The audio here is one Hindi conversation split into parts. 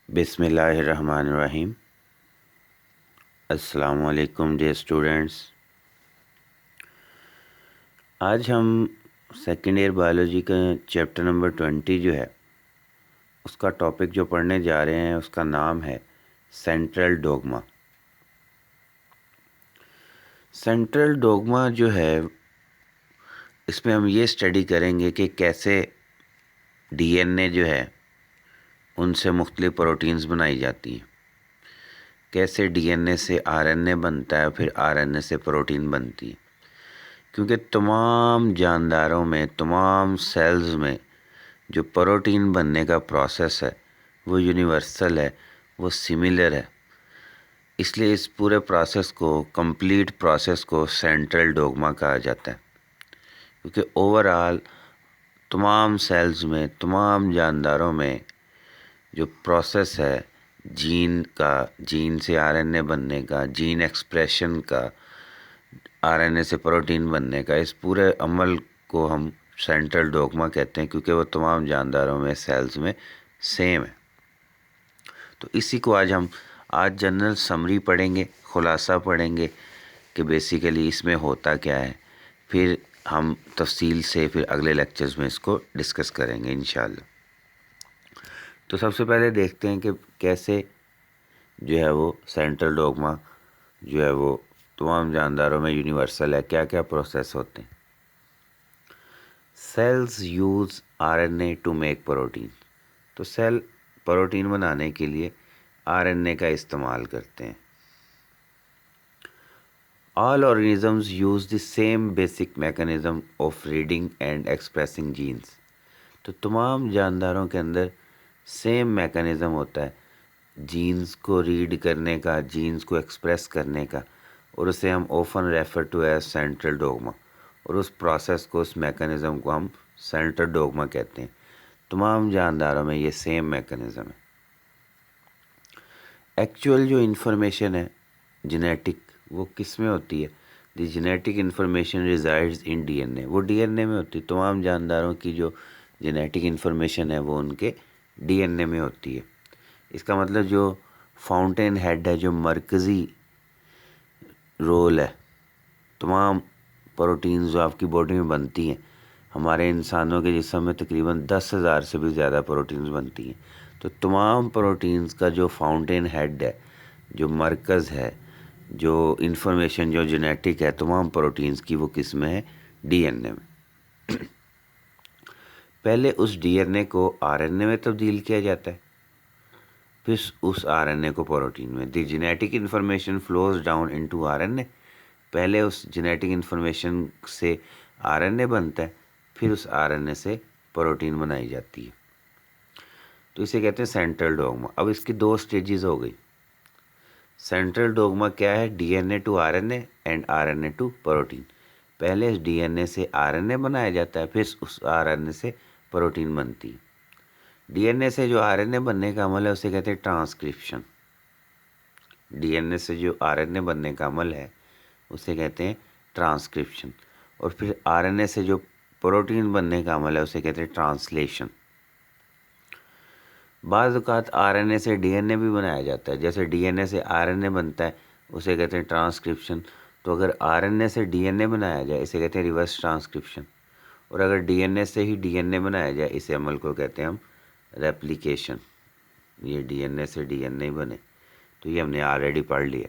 बिस्मिल्लाहिर्रहमानिर्रहीम। अस्सलाम वालेकुम डियर स्टूडेंट्स। आज हम सेकेंड ईयर बायोलॉजी का चैप्टर नंबर 20 जो है उसका टॉपिक जो पढ़ने जा रहे हैं उसका नाम है सेंट्रल डोगमा। सेंट्रल डोगमा जो है इसमें हम ये स्टडी करेंगे कि कैसे डीएनए जो है उनसे मुख्तलिफ प्रोटीन्स बनाई जाती हैं, कैसे डीएनए से आरएनए बनता है, फिर आरएनए से प्रोटीन बनती है। क्योंकि तमाम जानदारों में, तमाम सेल्स में जो प्रोटीन बनने का प्रोसेस है वो यूनिवर्सल है, वो सिमिलर है। इसलिए इस पूरे प्रोसेस को, कंप्लीट प्रोसेस को सेंट्रल डोगमा कहा जाता है। क्योंकि ओवरऑल तमाम सेल्स में, तमाम जानदारों में जो प्रोसेस है जीन का, जीन से आरएनए बनने का, जीन एक्सप्रेशन का, आरएनए से प्रोटीन बनने का, इस पूरे अमल को हम सेंट्रल डोगमा कहते हैं। क्योंकि वो तमाम जानदारों में, सेल्स में सेम है। तो इसी को आज जनरल समरी पढ़ेंगे, खुलासा पढ़ेंगे कि बेसिकली इसमें होता क्या है। फिर हम तफसील से फिर अगले लेक्चर्स में इसको डिस्कस करेंगे इंशाल्लाह। तो सबसे पहले देखते हैं कि कैसे जो है वो सेंट्रल डोगमा जो है वो तमाम जानदारों में यूनिवर्सल है, क्या क्या प्रोसेस होते हैं। Cells use RNA to make protein. तो सेल प्रोटीन बनाने के लिए आरएनए का इस्तेमाल करते हैं। All organisms use the same basic mechanism of reading and expressing genes. तो तमाम जानदारों के अंदर सेम मैकेनिज्म होता है जीन्स को रीड करने का, जीन्स को एक्सप्रेस करने का, और उसे हम often refer to as central dogma. और उस प्रोसेस को, उस मैकेनिज्म को हम सेंट्रल डोगमा कहते हैं। तमाम जानदारों में ये सेम मैकेनिज्म है। एक्चुअल जो इन्फॉर्मेशन है जेनेटिक, वो किस में होती है? The genetic information resides in DNA. वो डीएनए में होती है। तमाम जानदारों की जो जेनेटिक इन्फॉर्मेशन है वो उनके डीएनए में होती है। इसका मतलब जो फाउंटेन हेड है, जो मरकज़ी रोल है तमाम प्रोटीन्स जो आपकी बॉडी में बनती हैं, हमारे इंसानों के जिस्म में तकरीबन 10,000 से भी ज़्यादा प्रोटीन्स बनती हैं। तो तमाम प्रोटीन्स का जो फाउंटेन हेड है, जो मरकज़ है, जो इन्फॉर्मेशन जो जेनेटिक है तमाम प्रोटीन्स की, वो किस में है? डीएनए में। पहले उस डीएनए को आरएनए में तब्दील किया जाता है, फिर उस आरएनए को प्रोटीन में। The genetic information flows down into RNA. पहले उस जेनेटिक इन्फॉर्मेशन से आरएनए बनता है, फिर उस आरएनए से प्रोटीन बनाई जाती है। तो इसे कहते हैं सेंट्रल डोगमा। अब इसकी दो स्टेजेस हो गई। सेंट्रल डोगमा क्या है? DNA to RNA and RNA to protein. पहले इस डीएनए से आरएनए बनाया जाता है, फिर उस आरएनए से प्रोटीन बनती है। डीएनए से जो आरएनए बनने का अमल है उसे कहते हैं ट्रांसक्रिप्शन। डीएनए से जो आरएनए बनने का अमल है उसे कहते हैं ट्रांसक्रिप्शन। और फिर आरएनए से जो प्रोटीन बनने का अमल है उसे कहते हैं ट्रांसलेशन। बाज़ औक़ात आरएनए से डीएनए भी बनाया जाता है। जैसे डीएनए से आरएनए बनता है उसे कहते हैं ट्रांसक्रिप्शन। तो अगर आरएनए से डीएनए बनाया जाए इसे कहते हैं रिवर्स ट्रांसक्रिप्शन। और अगर डीएनए से ही डीएनए बनाया जाए इसे अमल को कहते हैं हम रेप्लिकेशन। ये डीएनए से डीएनए बने, तो ये हमने ऑलरेडी पढ़ लिया।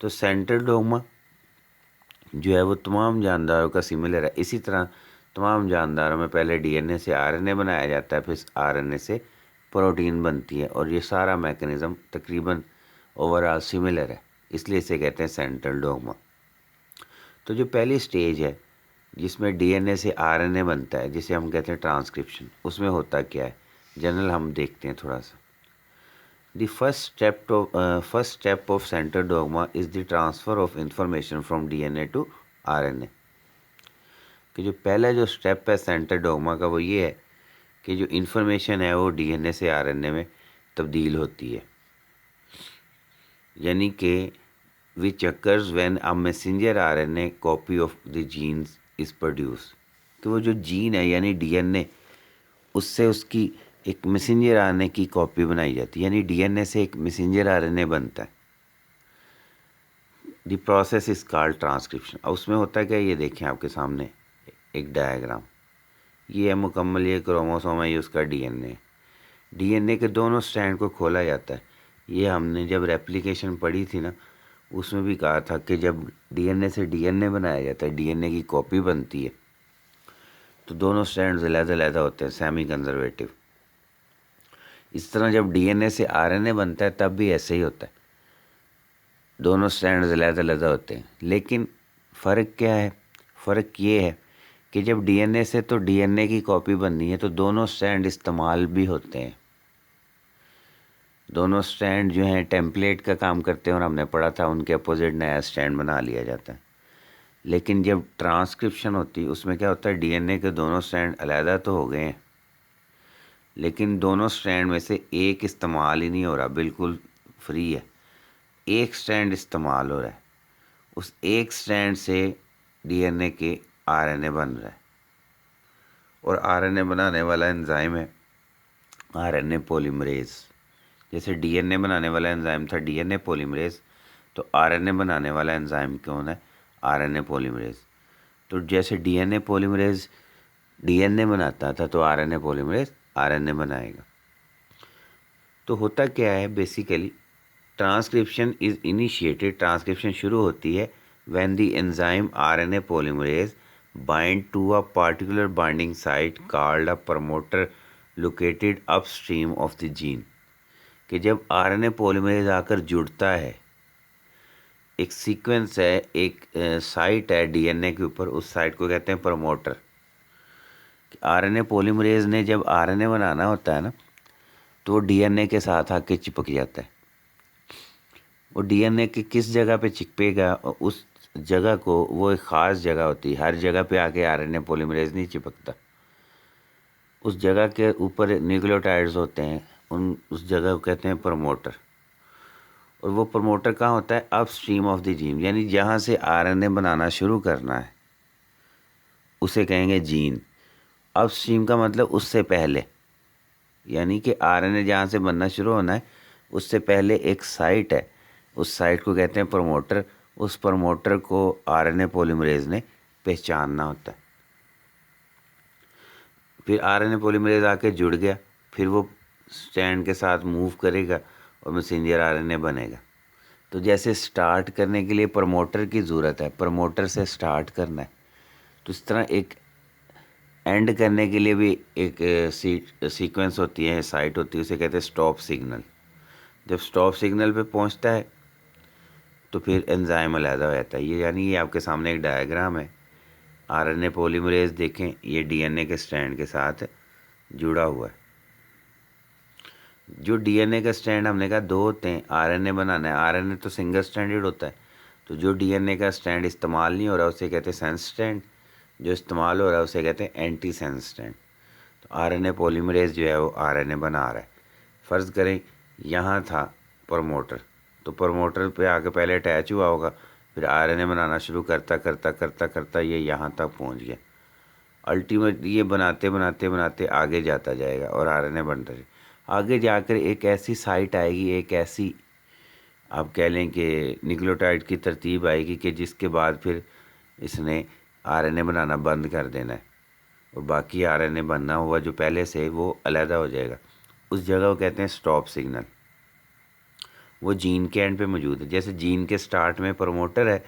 तो सेंट्रल डोगमा जो है वो तमाम जानदारों का सिमिलर है। इसी तरह तमाम जानदारों में पहले डीएनए से आरएनए बनाया जाता है, फिर आरएनए से प्रोटीन बनती है, और ये सारा मैकेनिज़्म तकरीबन ओवरऑल सिमिलर है, इसलिए इसे कहते हैं सेंट्रल डोगमा। तो जो पहली स्टेज है जिसमें डीएनए से आरएनए बनता है, जिसे हम कहते हैं ट्रांसक्रिप्शन, उसमें होता क्या है जनरल हम देखते हैं थोड़ा सा। The first step of central dogma is the transfer of information from DNA to RNA। कि जो पहला जो स्टेप है सेंट्रल डोगमा का वो ये है कि जो इन्फॉर्मेशन है वो डीएनए से आरएनए में तब्दील होती है। यानी कि which occurs when a messenger RNA copy of the genes is produce. कि वो जो जीन है यानी डीएनए, उससे उसकी एक मैसेंजर आरएनए की कॉपी बनाई जाती है, यानी डीएनए से एक मैसेंजर आरएनए बनता है। The process is called transcription. अब उसमें होता है क्या, ये देखें आपके सामने एक डायग्राम, ये है मुकम्मल, ये क्रोमोसोम है, ये उसका डीएनए। डीएनए के दोनों स्ट्रैंड को खोला जाता है। ये हमने जब रेप्लिकेशन पढ़ी थी ना, उसमें भी कहा था कि जब डीएनए से डीएनए बनाया जाता है, डीएनए की कॉपी बनती है, तो दोनों स्ट्रैंड्स अलग-अलग होते हैं, सेमी कंजर्वेटिव। इस तरह जब डीएनए से आरएनए बनता है तब भी ऐसे ही होता है, दोनों स्ट्रैंड्स अलग-अलग होते हैं। लेकिन फ़र्क क्या है? फ़र्क ये है कि जब डीएनए से तो डीएनए की कॉपी बननी है, तो दोनों स्ट्रैंड इस्तेमाल भी होते हैं। दोनों स्ट्रैंड जो हैं टेम्पलेट का काम करते हैं, और हमने पढ़ा था उनके अपोजिट नया स्ट्रैंड बना लिया जाता है। लेकिन जब ट्रांसक्रिप्शन होती है, उसमें क्या होता है, डीएनए के दोनों स्ट्रैंड अलहदा तो हो गए हैं, लेकिन दोनों स्ट्रैंड में से एक इस्तेमाल ही नहीं हो रहा, बिल्कुल फ्री है। एक स्ट्रैंड इस्तेमाल हो रहा है, उस एक स्ट्रैंड से डीएनए के आरएनए बन रहा है, और आरएनए बनाने वाला एंजाइम है आरएनए पॉलीमरेज। जैसे डीएनए बनाने वाला एंजाइम था डीएनए पॉलीमरेज, तो आरएनए बनाने वाला एंजाइम कौन है, आरएनए पॉलीमरेज। तो जैसे डीएनए पॉलीमरेज डीएनए बनाता था, तो आरएनए पॉलीमरेज आरएनए बनाएगा। तो होता क्या है, basically transcription is initiated, transcription शुरू होती है when the enzyme RNA polymerase bind to a particular binding site called a promoter located upstream of the gene. कि जब आरएनए पॉलीमरेज आकर जुड़ता है, एक सीक्वेंस है, एक साइट है डीएनए के ऊपर, उस साइट को कहते हैं प्रमोटर। आरएनए पॉलीमरेज ने जब आरएनए बनाना होता है ना, तो डीएनए के साथ आके चिपक जाता है। वो डीएनए के किस जगह पे चिपकेगा, उस जगह को, वो एक ख़ास जगह होती है, हर जगह पे आके आरएनए पॉलीमरेज नहीं चिपकता। उस जगह के ऊपर न्यूक्लियोटाइड्स होते हैं, उस जगह को कहते हैं प्रमोटर। और वो प्रमोटर कहाँ होता है, अपस्ट्रीम ऑफ द जीन, यानी जहाँ से आरएनए बनाना शुरू करना है उसे कहेंगे जीन। अपस्ट्रीम का मतलब उससे पहले, यानी कि आरएनए जहाँ से बनना शुरू होना है उससे पहले एक साइट है, उस साइट को कहते हैं प्रमोटर। उस प्रमोटर को आरएनए पॉलीमरेज ने पहचानना होता है। फिर आरएनए पॉलीमरेज आके जुड़ गया, फिर वो स्ट्रैंड के साथ मूव करेगा और मैसेंजर आरएनए बनेगा। तो जैसे स्टार्ट करने के लिए प्रमोटर की ज़रूरत है, प्रमोटर से स्टार्ट करना है, तो इस तरह एक एंड करने के लिए भी एक सीक्वेंस होती है, साइट होती है, उसे कहते हैं स्टॉप सिग्नल। जब स्टॉप सिग्नल पे पहुंचता है तो फिर एंजाइम अलहदा हो जाता है। ये यानी ये आपके सामने एक डायग्राम है, आरएनए पॉलीमरेज देखें, ये डीएनए के स्ट्रैंड के साथ जुड़ा हुआ है। जो डीएनए का स्ट्रैंड हमने कहा दो होते हैं, आरएनए बनाना है, आरएनए तो सिंगल स्ट्रैंडेड होता है, तो जो डीएनए का स्ट्रैंड इस्तेमाल नहीं हो रहा उसे कहते हैं सेंस स्ट्रैंड, जो इस्तेमाल हो रहा है उसे कहते हैं एंटी सेंस स्ट्रैंड। तो आरएनए पॉलीमरेज जो है वो आरएनए बना रहा है। फ़र्ज़ करें यहाँ था प्रमोटर, तो प्रमोटर पे आके पहले अटैच हुआ होगा, फिर आरएनए बनाना शुरू करता करता करता करता ये यहाँ तक पहुँच गया। अल्टीमेटली ये बनाते बनाते बनाते आगे जाता जाएगा और आरएनए बनता जाएगा। आगे जाकर एक ऐसी साइट आएगी, एक ऐसी आप कह लें कि न्यूक्लियोटाइड की तरतीब आएगी कि जिसके बाद फिर इसने आरएनए बनाना बंद कर देना है, और बाकी आरएनए बनना हुआ जो पहले से वो अलहदा हो जाएगा। उस जगह को कहते हैं स्टॉप सिग्नल। वो जीन के एंड पे मौजूद है। जैसे जीन के स्टार्ट में प्रमोटर है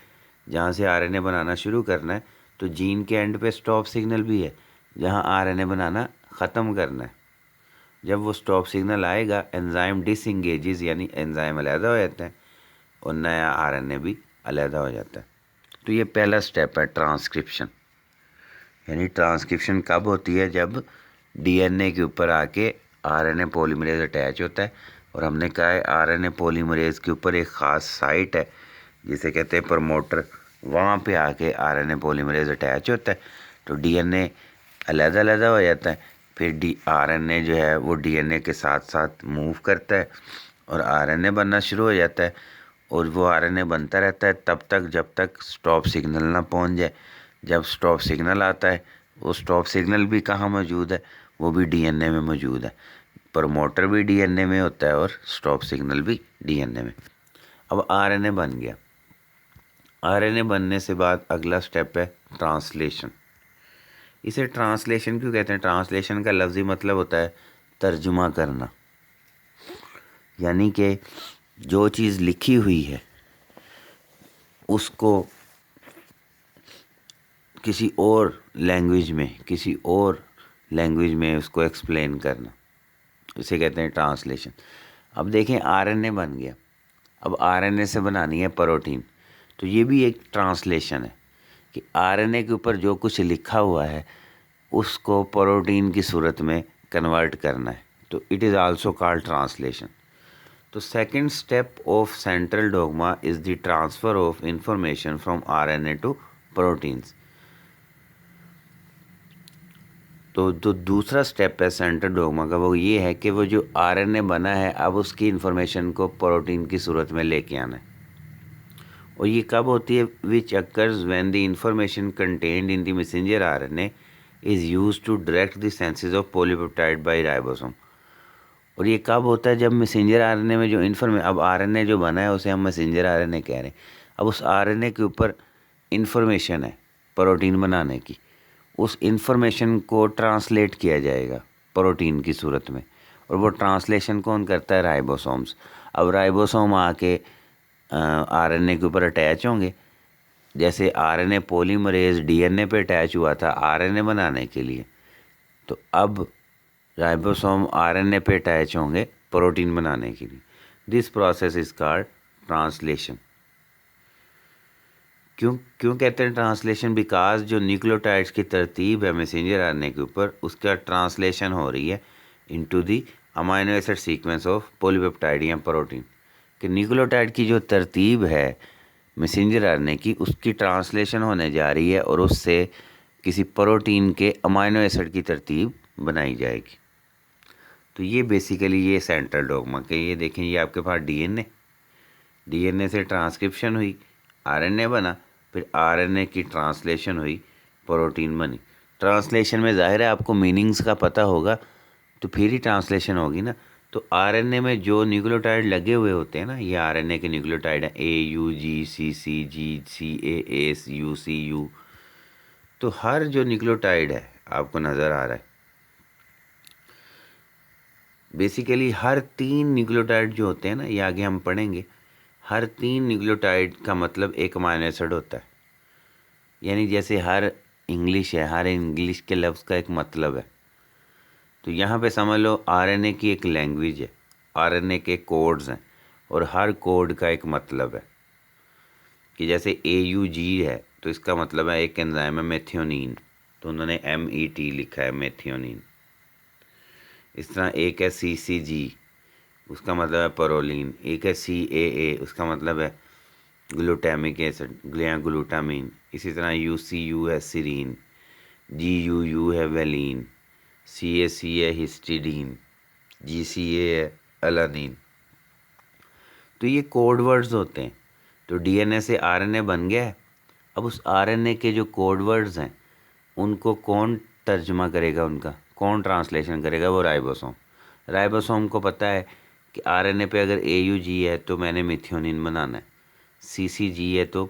जहाँ से आरएनए बनाना शुरू करना है, तो जीन के एंड पे स्टॉप सिग्नल भी है जहाँ आरएनए बनाना ख़त्म करना है। जब वो स्टॉप सिग्नल आएगा, एंजाइम डिसएंगेजेस, यानी एंजाइम अलहदा हो जाता है और नया आरएनए भी अलहदा हो जाता है। तो ये पहला स्टेप है ट्रांसक्रिप्शन। यानी ट्रांसक्रिप्शन कब होती है, जब डीएनए के ऊपर आके आरएनए पॉलीमरेज अटैच होता है। और हमने कहा है आरएनए पॉलीमरेज के ऊपर एक ख़ास साइट है जिसे कहते हैं प्रमोटर, वहाँ पे आके आरएनए पॉलीमरेज अटैच होता है, तो डीएनए अलग-अलग हो जाता है। फिर आरएनए जो है वो डीएनए के साथ साथ मूव करता है और आरएनए बनना शुरू हो जाता है, और वो आरएनए बनता रहता है तब तक जब तक स्टॉप सिग्नल ना पहुंच जाए। जब स्टॉप सिग्नल आता है, वो स्टॉप सिग्नल भी कहाँ मौजूद है, वो भी डीएनए में मौजूद है। प्रमोटर भी डीएनए में होता है और स्टॉप सिग्नल भी डीएनए में। अब आरएनए बन गया। आरएनए बनने से बाद अगला स्टेप है ट्रांसलेशन। इसे ट्रांसलेशन क्यों कहते हैं? ट्रांसलेशन का लफ्ज़ी मतलब होता है तर्जुमा करना, यानी कि जो चीज़ लिखी हुई है उसको किसी और लैंग्वेज में उसको एक्सप्लेन करना, इसे कहते हैं ट्रांसलेशन। अब देखें आरएनए बन गया, अब आरएनए से बनानी है प्रोटीन, तो ये भी एक ट्रांसलेशन है कि आरएनए के ऊपर जो कुछ लिखा हुआ है उसको प्रोटीन की सूरत में कन्वर्ट करना है, तो it is also called translation. तो second step of central dogma is the transfer of information from RNA to proteins. तो जो दूसरा स्टेप है सेंट्रल डोगमा का वो ये है कि वो जो आरएनए बना है अब उसकी इन्फॉर्मेशन को प्रोटीन की सूरत में लेके आना है। और ये कब होती है? Which occurs when the information contained in the messenger RNA is used to direct the senses of polypeptide by ribosome. और ये कब होता है? जब मैसेंजर आरएनए में जो अब आरएनए जो बना है उसे हम मैसेंजर आरएनए कह रहे हैं। अब उस आरएनए के ऊपर इंफॉर्मेशन है प्रोटीन बनाने की, उस इंफॉर्मेशन को ट्रांसलेट किया जाएगा प्रोटीन की सूरत में, और वो ट्रांसलेशन कौन करता है? राइबोसोम्स। अब राइबोसोम आके आरएनए के ऊपर अटैच होंगे, जैसे आरएनए पॉलीमरेज डीएनए पे अटैच हुआ था आरएनए बनाने के लिए, तो अब राइबोसोम आरएनए पे अटैच होंगे प्रोटीन बनाने के लिए। This process is called translation. क्यों कहते हैं ट्रांसलेशन? बिकॉज जो न्यूक्लियोटाइड्स की तरतीब है मैसेंजर आरएनए के ऊपर उसका ट्रांसलेशन हो रही है into the amino acid sequence of polypeptide या प्रोटीन। कि न्यूक्लियोटाइड की जो तरतीब है मैसेंजर आरएनए की उसकी ट्रांसलेशन होने जा रही है और उससे किसी प्रोटीन के अमाइनो एसिड की तरतीब बनाई जाएगी। तो ये बेसिकली ये सेंट्रल डोगमा के ये देखें, ये आपके पास डीएनए से ट्रांसक्रिप्शन हुई, आरएनए बना, फिर आरएनए की ट्रांसलेशन हुई, प्रोटीन बनी। ट्रांसलेशन में जाहिर है आपको मीनिंग्स का पता होगा तो फिर ही ट्रांसलेशन होगी ना। तो आरएनए में जो न्यूक्लियोटाइड लगे हुए होते हैं ना, ये आरएनए के न्यूक्लियोटाइड हैं AUG, CC, GCAS, UCU। तो हर जो न्यूक्लियोटाइड है आपको नज़र आ रहा है, बेसिकली हर 3 न्यूक्लियोटाइड जो होते हैं ना, ये आगे हम पढ़ेंगे, हर 3 न्यूक्लियोटाइड का मतलब एक अमाइनो एसिड होता है। यानी जैसे हर इंग्लिश है, हर इंग्लिश के लफ्ज़ का एक मतलब है, तो यहाँ पे समझ लो आरएनए की एक लैंग्वेज है, आरएनए के कोड्स हैं और हर कोड का एक मतलब है। कि जैसे AUG है तो इसका मतलब है एक एंजाइम है मेथियोनिन, तो उन्होंने MET लिखा है मेथियोनिन। इस तरह एक है CCG, उसका मतलब है परोलिन। एक है CAA, उसका मतलब है ग्लूटामिक एसिड या ग्लूटामीन। इसी तरह UCU है सीरीन, GUU है वेलिन, CAC है हिस्टिडीन, GCA है अलानीन। तो ये कोड वर्ड्स होते हैं। तो डीएनए से आरएनए बन गया है, अब उस आरएनए के जो कोड वर्ड्स हैं उनको कौन तर्जुमा करेगा, उनका कौन ट्रांसलेशन करेगा? वो राइबोसोम। राइबोसोम को पता है कि आरएनए पे अगर AUG है तो मैंने मिथियोनिन बनाना है, CCG है तो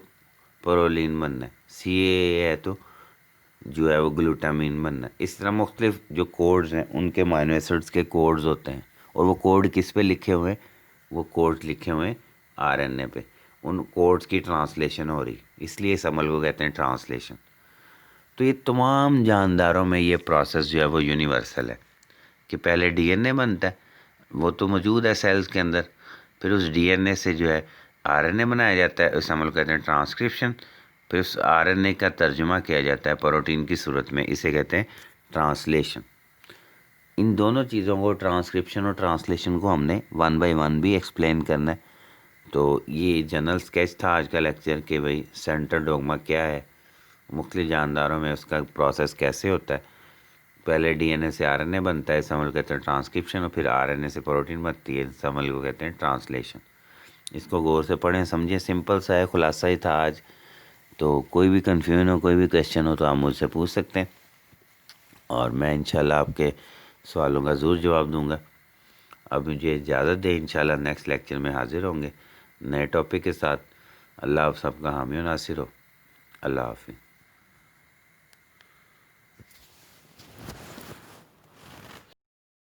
प्रोलिन बनना है, CAA है तो जो है वो ग्लूटामीन बनना है। इस तरह मुख्तलिफ जो कोड्स हैं उनके अमाइनो एसिड्स के कोड्स होते हैं, और वो कोड किस पे लिखे हुए हैं? वो कोड्स लिखे हुए हैं आरएनए पे। उन कोड्स की ट्रांसलेशन हो रही, इसलिए इस अमल को कहते हैं ट्रांसलेशन। तो ये तमाम जानदारों में ये प्रोसेस जो है वो यूनिवर्सल है कि पहले डीएनए बनता है, वो तो मौजूद है सेल्स के अंदर, फिर उस डीएनए से जो है आरएनए बनाया जाता है, उस अमल को कहते हैं ट्रांसक्रिप्शन। फिर उस आरएनए का तर्जुमा किया जाता है प्रोटीन की सूरत में, इसे कहते हैं ट्रांसलेशन। इन दोनों चीज़ों को, ट्रांसक्रिप्शन और ट्रांसलेशन को, हमने 1 बाय 1 भी एक्सप्लेन करना है। तो ये जनरल स्केच था आज का लेक्चर कि भाई सेंट्रल डोगमा क्या है, मुख्तलिफ जानदारों में उसका प्रोसेस कैसे होता है। पहले डीएनए से आरएनए बनता है, इस अमल को कहते हैं ट्रांसक्रिप्शन, और फिर आरएनए से प्रोटीन बनती है, इस अमल को कहते हैं ट्रांसलेशन। इसको गौर से पढ़ें, समझें, सिंपल सा है, खुलासा ही था आज। तो कोई भी कन्फ्यूजन हो, कोई भी क्वेश्चन हो तो आप मुझसे पूछ सकते हैं और मैं इंशाल्लाह आपके सवालों का ज़रूर जवाब दूंगा। अब मुझे इजाज़त दें, इंशाल्लाह नेक्स्ट लेक्चर में हाज़िर होंगे नए टॉपिक के साथ। अल्लाह आप सबका हामी और नासिर हो। अल्लाह हाफ़िज़।